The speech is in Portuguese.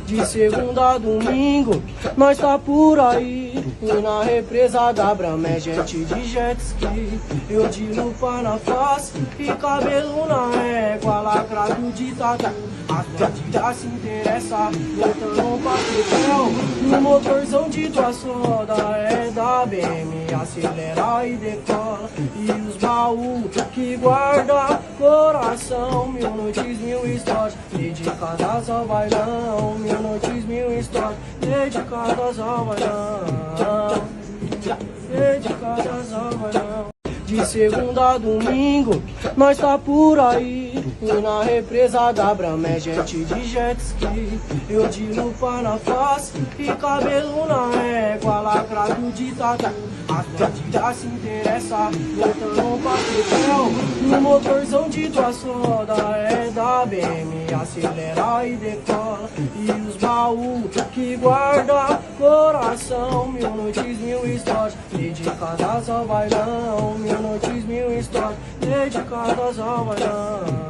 De segunda a domingo, nós tá por aí. E na represa da Brahma é jet de jet ski. Eu de lupa na face e cabelo na égua, lacrado de tatu. As bandidas se interessam, voltando pra papel. No motorzão de duas rodas é da BM, acelera e decola. E os baús que guarda coração, 1000 noites, 1000 histórias dedicadas ao bailão. 1000 noites, 1000 histórias dedicadas ao bailão. Dedicadas ao bailão. De segunda a domingo, nós tá por aí. E na represa da Brahma é jet de jet ski. Eu de lupa na face e cabelo na égua, lacrado de tatu. As bandidas se interessam, voltando pra papel. No motorzão de duas rodas é da BM, acelera e decola. E os baús que guarda coração, 1000 noites, 1000 histórias dedicadas ao bailão. 1000 noites, 1000 histórias dedicadas ao bailão.